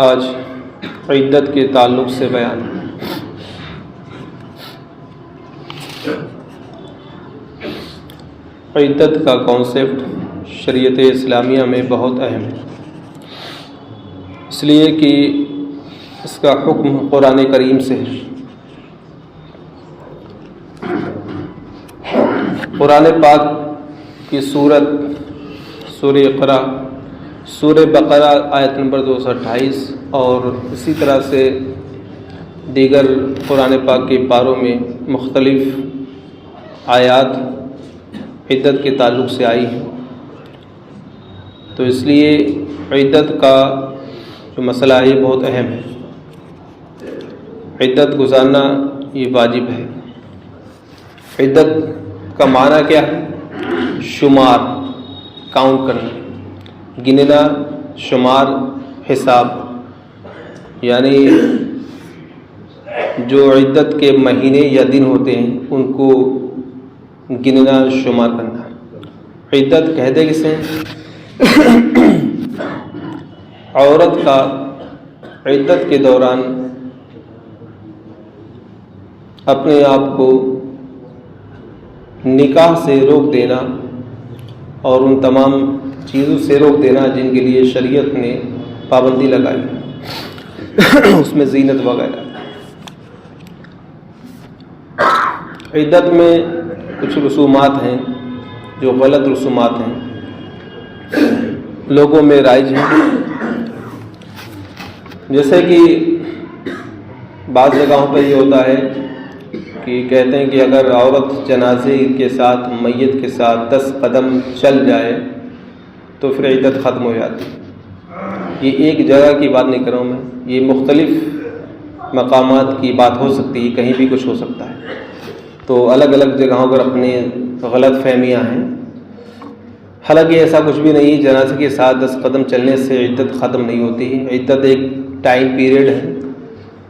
آج عدت کے تعلق سے بیان۔ عدت کا کانسیپٹ شریعت اسلامیہ میں بہت اہم ہے، اس لیے کہ اس کا حکم قرآن کریم سے ہے۔ قرآن پاک کی سورہ اقرا، سورہ بقرہ آیت نمبر 228 اور اسی طرح سے دیگر قرآن پاک کے پاروں میں مختلف آیات عدت کے تعلق سے آئی ہیں، تو اس لیے عدت کا جو مسئلہ ہے یہ بہت اہم ہے۔ عدت گزارنا یہ واجب ہے۔ عدت کا معنی کیا ہے؟ شمار، کاؤنٹ کرنا، گننا، شمار، حساب، یعنی جو عدت کے مہینے یا دن ہوتے ہیں ان کو گننا، شمار کرنا۔ عدت کہتے کسے ہیں؟ عورت کا عدت کے دوران اپنے آپ کو نکاح سے روک دینا اور ان تمام چیزوں سے روک دینا جن کے لیے شریعت نے پابندی لگائی، اس میں زینت وغیرہ۔ عدت میں کچھ رسومات ہیں جو غلط رسومات ہیں، لوگوں میں رائج ہیں، جیسے کہ بعض جگہوں پہ یہ ہوتا ہے کہ کہتے ہیں کہ اگر عورت جنازے کے ساتھ، میت کے ساتھ 10 قدم چل جائے تو پھر عدت ختم ہو جاتی ہے۔ یہ ایک جگہ کی بات نہیں کر رہا ہوں میں، یہ مختلف مقامات کی بات ہو سکتی ہے، کہیں بھی کچھ ہو سکتا ہے، تو الگ الگ جگہوں پر اپنے غلط فہمیاں ہیں۔ حالانکہ ایسا کچھ بھی نہیں، جنازے کے ساتھ 10 قدم چلنے سے عدت ختم نہیں ہوتی ہے۔ عدت ایک ٹائم پیریڈ ہے،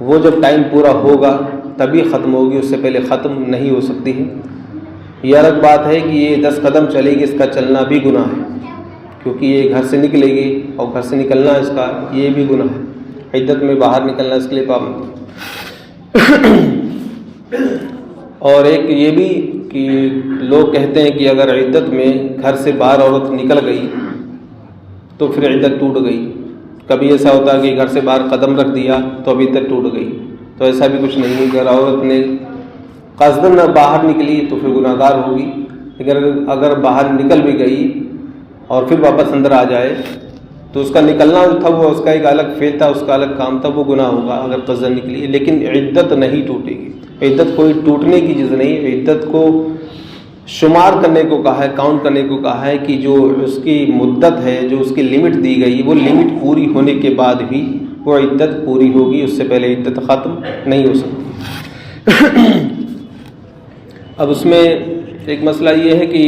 وہ جب ٹائم پورا ہوگا تبھی ختم ہوگی، اس سے پہلے ختم نہیں ہو سکتی ہے۔ یہ الگ بات ہے کہ یہ 10 قدم چلے گی، اس کا چلنا بھی گناہ ہے، کیونکہ یہ گھر سے نکلے گی اور گھر سے نکلنا اس کا یہ بھی گناہ ہے۔ عدت میں باہر نکلنا اس کے لیے پابندی۔ اور ایک یہ بھی کہ لوگ کہتے ہیں کہ اگر عدت میں گھر سے باہر عورت نکل گئی تو پھر عدت ٹوٹ گئی۔ کبھی ایسا ہوتا ہے کہ گھر سے باہر قدم رکھ دیا تو اب عدت ٹوٹ گئی، تو ایسا بھی کچھ نہیں ہے۔ اگر عورت نے قصداً باہر نکلی تو پھر گناہ گار ہوگی، لیکن اگر باہر نکل بھی گئی اور پھر واپس اندر آ جائے تو اس کا نکلنا جو تھا وہ اس کا ایک الگ فعل تھا، اس کا الگ کام تھا، وہ گناہ ہوگا اگر قصداً نکلی، لیکن عدت نہیں ٹوٹے گی۔ عدت کوئی ٹوٹنے کی چیز نہیں، عدت کو شمار کرنے کو کہا ہے، کاؤنٹ کرنے کو کہا ہے کہ جو اس کی مدت ہے، جو اس کی لمٹ دی گئی، وہ لمٹ پوری ہونے کے بعد بھی وہ عدت پوری ہوگی، اس سے پہلے عدت ختم نہیں ہو سکتی۔ اب اس میں ایک مسئلہ یہ ہے کہ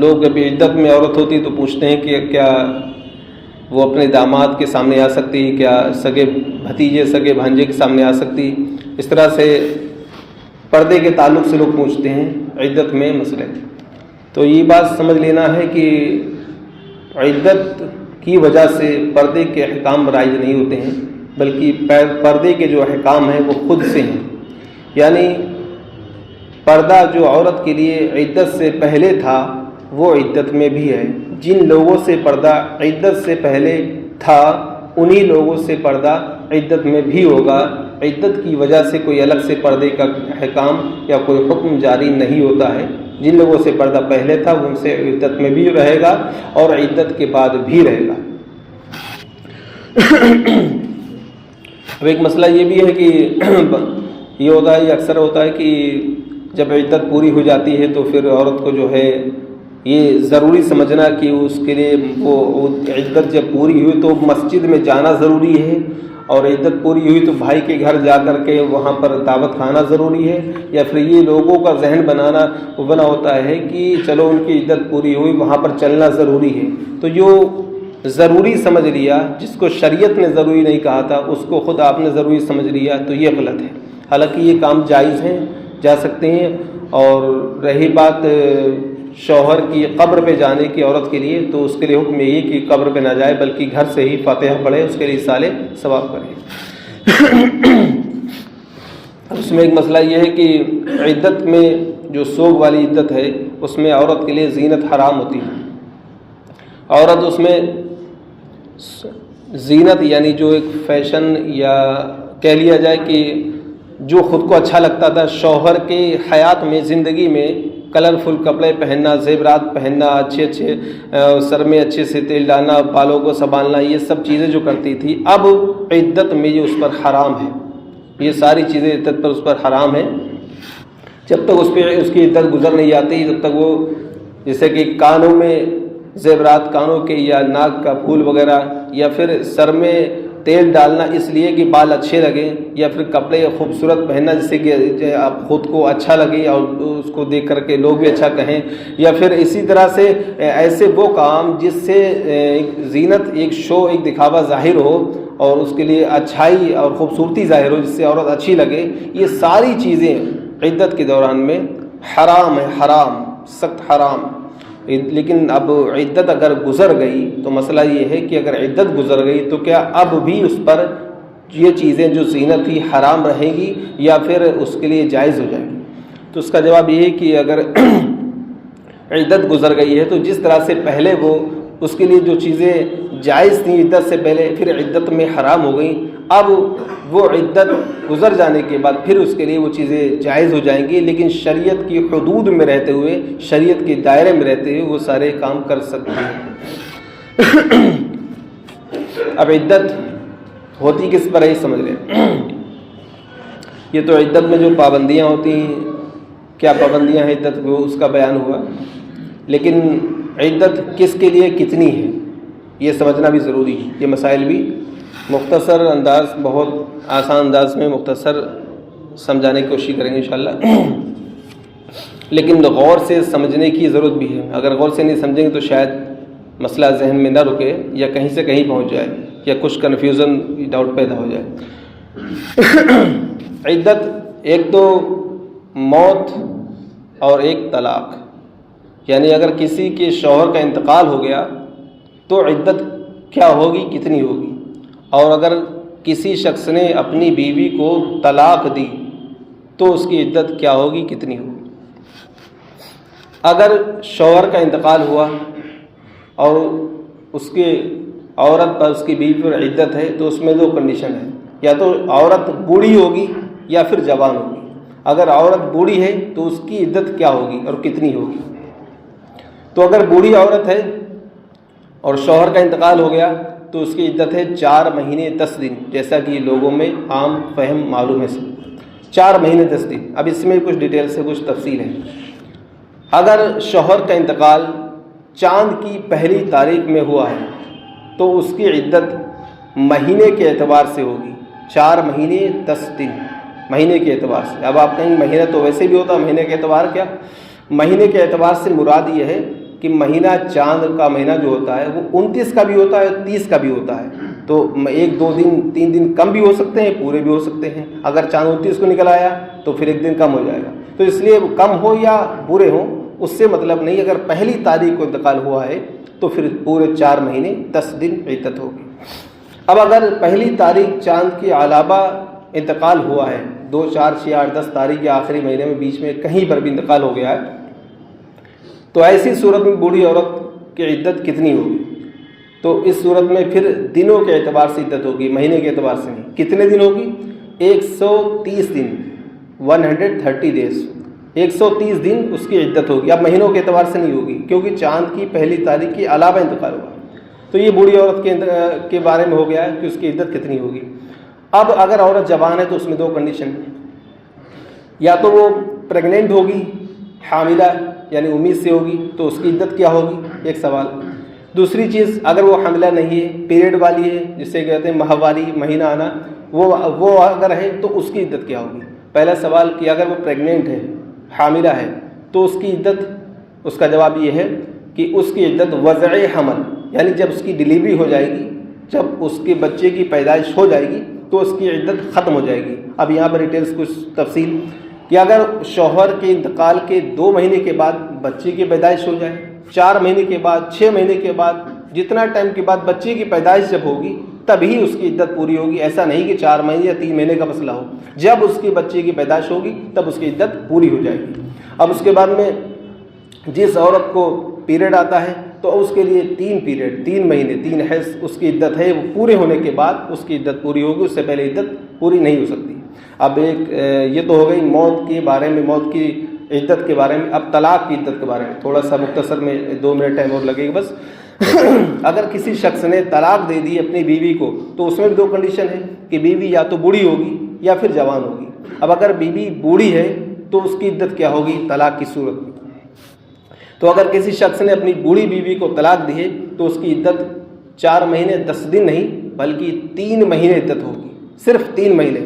لوگ ابھی عدت میں عورت ہوتی تو پوچھتے ہیں کہ کیا وہ اپنے داماد کے سامنے آ سکتی ہے، کیا سگے بھتیجے، سگے بھانجے کے سامنے آ سکتی؟ اس طرح سے پردے کے تعلق سے لوگ پوچھتے ہیں عدت میں مسئلے۔ تو یہ بات سمجھ لینا ہے کہ عدت کی وجہ سے پردے کے احکام رائج نہیں ہوتے ہیں، بلکہ پردے کے جو احکام ہیں وہ خود سے ہیں۔ یعنی پردہ جو عورت کے لیے عدت سے پہلے تھا وہ عدت میں بھی ہے۔ جن لوگوں سے پردہ عدت سے پہلے تھا انہی لوگوں سے پردہ عدت میں بھی ہوگا۔ عدت کی وجہ سے کوئی الگ سے پردے کا احکام یا کوئی حکم جاری نہیں ہوتا ہے۔ جن لوگوں سے پردہ پہلے تھا ان سے عدت میں بھی رہے گا اور عدت کے بعد بھی رہے گا۔ اب ایک مسئلہ یہ بھی ہے کہ یہ ہوتا ہے، یہ اکثر ہوتا ہے کہ جب عدت پوری ہو جاتی ہے تو پھر عورت کو جو ہے یہ ضروری سمجھنا کہ اس کے لیے وہ عدت جب پوری ہوئی تو مسجد میں جانا ضروری ہے، اور عدت پوری ہوئی تو بھائی کے گھر جا کر کے وہاں پر دعوت کھانا ضروری ہے، یا پھر یہ لوگوں کا ذہن بنا ہوتا ہے کہ چلو ان کی عدت پوری ہوئی وہاں پر چلنا ضروری ہے۔ تو جو ضروری سمجھ لیا، جس کو شریعت نے ضروری نہیں کہا تھا اس کو خود آپ نے ضروری سمجھ لیا، تو یہ غلط ہے۔ حالانکہ یہ کام جائز ہیں، جا سکتے ہیں۔ اور رہی بات شوہر کی قبر پہ جانے کی عورت کے لیے، تو اس کے لیے حکم یہی کہ قبر پہ نہ جائے بلکہ گھر سے ہی فاتحہ پڑھے، اس کے لیے سالے ثواب کرے۔ اس میں ایک مسئلہ یہ ہے کہ عدت میں جو سوگ والی عدت ہے اس میں عورت کے لیے زینت حرام ہوتی ہے۔ عورت اس میں زینت یعنی جو ایک فیشن یا کہہ لیا جائے کہ جو خود کو اچھا لگتا تھا شوہر کے حیات میں، زندگی میں، کلرفل کپڑے پہننا، زیورات پہننا، اچھے سر میں اچھے سے تیل ڈالنا، بالوں کو سنبھالنا، یہ سب چیزیں جو کرتی تھی اب عدت میں یہ اس پر حرام ہے۔ یہ ساری چیزیں عدت پر اس پر حرام ہیں۔ جب تک اس کی عدت گزر نہیں جاتی، جب تک وہ جیسے کہ کانوں میں زیورات، کانوں کے یا ناک کا پھول وغیرہ، یا پھر سر میں تیل ڈالنا اس لیے کہ بال اچھے لگیں، یا پھر کپڑے خوبصورت پہننا جس سے کہ آپ خود کو اچھا لگے اور اس کو دیکھ کر کے لوگ بھی اچھا کہیں، یا پھر اسی طرح سے ایسے وہ کام جس سے زینت، ایک شو، ایک دکھاوا ظاہر ہو اور اس کے لیے اچھائی اور خوبصورتی ظاہر ہو جس سے عورت اچھی لگے، یہ ساری چیزیں عدت کے دوران میں حرام ہے، حرام، سخت حرام۔ لیکن اب عدت اگر گزر گئی تو مسئلہ یہ ہے کہ اگر عدت گزر گئی تو کیا اب بھی اس پر یہ چیزیں جو زینت تھی حرام رہیں گی یا پھر اس کے لیے جائز ہو جائیں گی؟ تو اس کا جواب یہ ہے کہ اگر عدت گزر گئی ہے تو جس طرح سے پہلے وہ اس کے لیے جو چیزیں جائز تھیں عدت سے پہلے پھر عدت میں حرام ہو گئیں، اب وہ عدت گزر جانے کے بعد پھر اس کے لیے وہ چیزیں جائز ہو جائیں گی، لیکن شریعت کی حدود میں رہتے ہوئے، شریعت کے دائرے میں رہتے ہوئے وہ سارے کام کر سکتے ہیں۔ اب عدت ہوتی کس پر ہے سمجھ لیں۔ یہ تو عدت میں جو پابندیاں ہوتی ہیں، کیا پابندیاں ہیں عدت وہ اس کا بیان ہوا، لیکن عدت کس کے لیے کتنی ہے یہ سمجھنا بھی ضروری ہے۔ یہ مسائل بھی مختصر انداز، بہت آسان انداز میں مختصر سمجھانے کی کوشش کریں گے انشاءاللہ، لیکن غور سے سمجھنے کی ضرورت بھی ہے۔ اگر غور سے نہیں سمجھیں گے تو شاید مسئلہ ذہن میں نہ رکے یا کہیں سے کہیں پہنچ جائے یا کچھ کنفیوژن، ڈاؤٹ پیدا ہو جائے۔ عدت ایک تو موت اور ایک طلاق، یعنی اگر کسی کے شوہر کا انتقال ہو گیا تو عدت کیا ہوگی، کتنی ہوگی، اور اگر کسی شخص نے اپنی بیوی کو طلاق دی تو اس کی عدت کیا ہوگی، کتنی ہوگی۔ اگر شوہر کا انتقال ہوا اور اس کے عورت پر، اس کی بیوی پر عدت ہے تو اس میں دو کنڈیشن ہے، یا تو عورت بوڑھی ہوگی یا پھر جوان ہوگی۔ اگر عورت بوڑھی ہے تو اس کی عدت کیا ہوگی اور کتنی ہوگی؟ تو اگر بوڑھی عورت ہے اور شوہر کا انتقال ہو گیا تو اس کی عدت ہے 4 مہینے 10 دن، جیسا کہ لوگوں میں عام فہم معلوم ہے، 4 مہینے 10 دن۔ اب اس میں کچھ ڈیٹیل سے کچھ تفصیل ہے۔ اگر شوہر کا انتقال چاند کی پہلی تاریخ میں ہوا ہے تو اس کی عدت مہینے کے اعتبار سے ہوگی، 4 مہینے 10 دن مہینے کے اعتبار سے۔ اب آپ کہیں مہینہ تو ویسے بھی ہوتا ہے، مہینے کے اعتبار کیا؟ مہینے کے اعتبار سے مراد یہ ہے کہ مہینہ، چاند کا مہینہ جو ہوتا ہے وہ 29 کا بھی ہوتا ہے، 30 کا بھی ہوتا ہے، تو 1 2 دن 3 دن کم بھی ہو سکتے ہیں، پورے بھی ہو سکتے ہیں۔ اگر چاند 29 کو نکل آیا تو پھر 1 دن کم ہو جائے گا، تو اس لیے کم ہو یا برے ہوں اس سے مطلب نہیں۔ اگر پہلی تاریخ کو انتقال ہوا ہے تو پھر پورے 4 مہینے 10 دن عدت ہوگی۔ اب اگر پہلی تاریخ چاند کے علاوہ انتقال ہوا ہے، 2 4 6 8 10 تاریخ یا آخری مہینے میں بیچ میں کہیں پر بھی انتقال ہو گیا ہے، تو ایسی صورت میں بوڑھی عورت کی عدت کتنی ہوگی؟ تو اس صورت میں پھر دنوں کے اعتبار سے عدت ہوگی، مہینے کے اعتبار سے نہیں۔ کتنے دن ہوگی؟ 130 دن، 130 ڈیز، 130 دن اس کی عدت ہوگی۔ اب مہینوں کے اعتبار سے نہیں ہوگی کیونکہ چاند کی پہلی تاریخ کے علاوہ انتقال ہوا۔ تو یہ بوڑھی عورت کے بارے میں ہو گیا ہے کہ اس کی عدت کتنی ہوگی۔ اب اگر عورت جوان ہے تو اس میں 2 کنڈیشن ہیں، یا تو وہ پریگننٹ ہوگی، حاملہ یعنی امید سے ہوگی، تو اس کی عدت کیا ہوگی، ایک سوال۔ دوسری چیز، اگر وہ حاملہ نہیں ہے، پیریڈ والی ہے جسے کہتے ہیں ماہواری، مہینہ آنا، وہ اگر ہے تو اس کی عدت کیا ہوگی۔ پہلا سوال کہ اگر وہ پریگننٹ ہے، حاملہ ہے، تو اس کی عدت، اس کا جواب یہ ہے کہ اس کی عدت وضع حمل، یعنی جب اس کی ڈلیوری ہو جائے گی، جب اس کے بچے کی پیدائش ہو جائے گی تو اس کی عدت ختم ہو جائے گی۔ اب یہاں پر ڈیٹیلس کچھ تفصیل کہ اگر شوہر کے انتقال کے 2 مہینے کے بعد بچے کی پیدائش ہو جائے، 4 مہینے کے بعد، 6 مہینے کے بعد، جتنا ٹائم کے بعد بچے کی پیدائش جب ہوگی تبھی اس کی عدت پوری ہوگی۔ ایسا نہیں کہ 4 مہینے یا 3 مہینے کا مسئلہ ہو، جب اس کی بچے کی پیدائش ہوگی تب اس کی عدت پوری ہو جائے گی۔ اب اس کے بعد میں جس عورت کو پیریڈ آتا ہے تو اس کے لیے 3 پیریڈ، 3 مہینے، 3 حیض اس کی عدت ہے، وہ پورے ہونے کے بعد اس کی عدت پوری ہوگی، اس سے پہلے عدت پوری نہیں ہو سکتی۔ اب ایک یہ تو ہو گئی موت کے بارے میں، موت کی عدت کے بارے میں۔ اب طلاق کی عدت کے بارے میں تھوڑا سا مختصر میں 2 منٹ ٹائم اور لگے گا بس۔ اگر کسی شخص نے طلاق دے دی اپنی بیوی کو تو اس میں بھی 2 کنڈیشن ہے کہ بیوی یا تو بوڑھی ہوگی یا پھر جوان ہوگی۔ اب اگر بیوی بوڑھی ہے تو اس کی عدت کیا ہوگی طلاق کی صورت میں؟ تو اگر کسی شخص نے اپنی بوڑھی بیوی کو طلاق دی ہے تو اس کی عدت 4 مہینے 10 دن نہیں بلکہ 3 مہینے عدت ہوگی، صرف 3 مہینے۔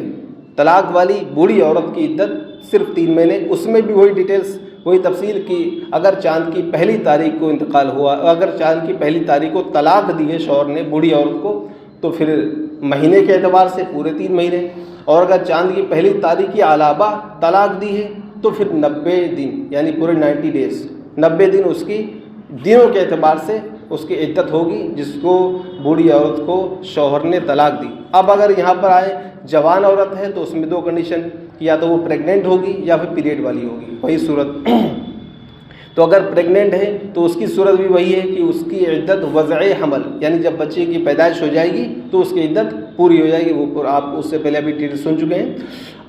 طلاق والی بوڑھی عورت کی عدت صرف 3 مہینے، اس میں بھی وہی ڈیٹیلز، وہی تفصیل کی اگر چاند کی پہلی تاریخ کو انتقال ہوا، اگر چاند کی پہلی تاریخ کو طلاق دی ہے شوہر نے بوڑھی عورت کو تو پھر مہینے کے اعتبار سے پورے 3 مہینے، اور اگر چاند کی پہلی تاریخ کے علاوہ طلاق دی ہے تو پھر 90 دن یعنی پورے 90 ڈیز، 90 دن اس کی دنوں کے اعتبار سے اس کی عدت ہوگی جس کو بوڑھی عورت کو شوہر نے طلاق دی۔ اب اگر یہاں پر آئے جوان عورت ہے تو اس میں 2 کنڈیشن، یا تو وہ پریگننٹ ہوگی یا پھر پیریڈ والی ہوگی، وہی صورت۔ تو اگر پریگننٹ ہے تو اس کی صورت بھی وہی ہے کہ اس کی عدت وضع حمل، یعنی جب بچے کی پیدائش ہو جائے گی تو اس کی عدت پوری ہو جائے گی، وہ آپ اس سے پہلے ابھی ڈیٹیل سن چکے ہیں۔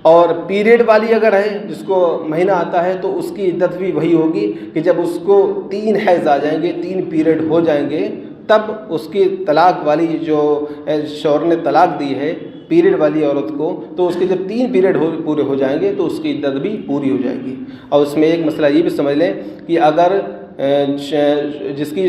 اور پیریڈ والی اگر ہے جس کو مہینہ آتا ہے تو اس کی عدت بھی وہی ہوگی کہ جب اس کو 3 حیض آ جائیں گے، 3 پیریڈ ہو جائیں گے تب اس کی طلاق والی جو شوہر نے طلاق دی ہے پیریڈ والی عورت کو، تو اس کے جب 3 پیریڈ پورے ہو جائیں گے تو اس کی عدت بھی پوری ہو جائے گی۔ اور اس میں ایک مسئلہ یہ بھی سمجھ لیں کہ اگر جس کی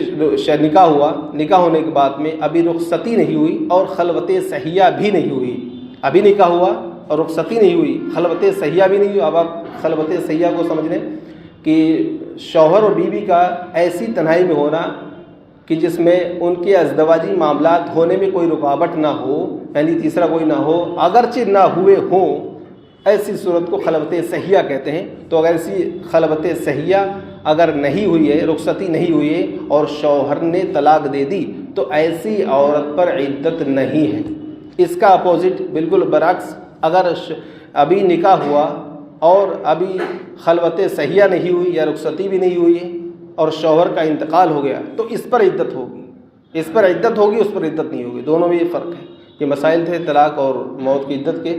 نکاح ہوا، نکاح ہونے کے بعد میں ابھی رخصتی نہیں ہوئی اور خلوت صحیحہ بھی نہیں ہوئی، ابھی نکاح ہوا اور رخصتی نہیں ہوئی، خلوت صحیحہ بھی نہیں ہوئی۔ اب آپ خلوت صحیحہ کو سمجھ لیں کہ شوہر اور بیوی کا ایسی تنہائی میں ہونا کہ جس میں ان کے ازدواجی معاملات ہونے میں کوئی رکاوٹ نہ ہو، یعنی تیسرا کوئی نہ ہو، اگرچہ نہ ہوئے ہوں، ایسی صورت کو خلوت صحیحہ کہتے ہیں۔ تو اگر ایسی خلوت صحیحہ اگر نہیں ہوئی ہے، رخصتی نہیں ہوئی ہے اور شوہر نے طلاق دے دی تو ایسی عورت پر عدت نہیں ہے۔ اس کا اپوزٹ بالکل برعکس، اگر ابھی نکاح ہوا اور ابھی خلوت صحیحہ نہیں ہوئی یا رخصتی بھی نہیں ہوئی ہے اور شوہر کا انتقال ہو گیا تو اس پر عدت ہوگی، اس پر عدت ہوگی، اس پر عدت نہیں ہوگی، دونوں میں یہ فرق ہے۔ یہ مسائل تھے طلاق اور موت کی عدت کے۔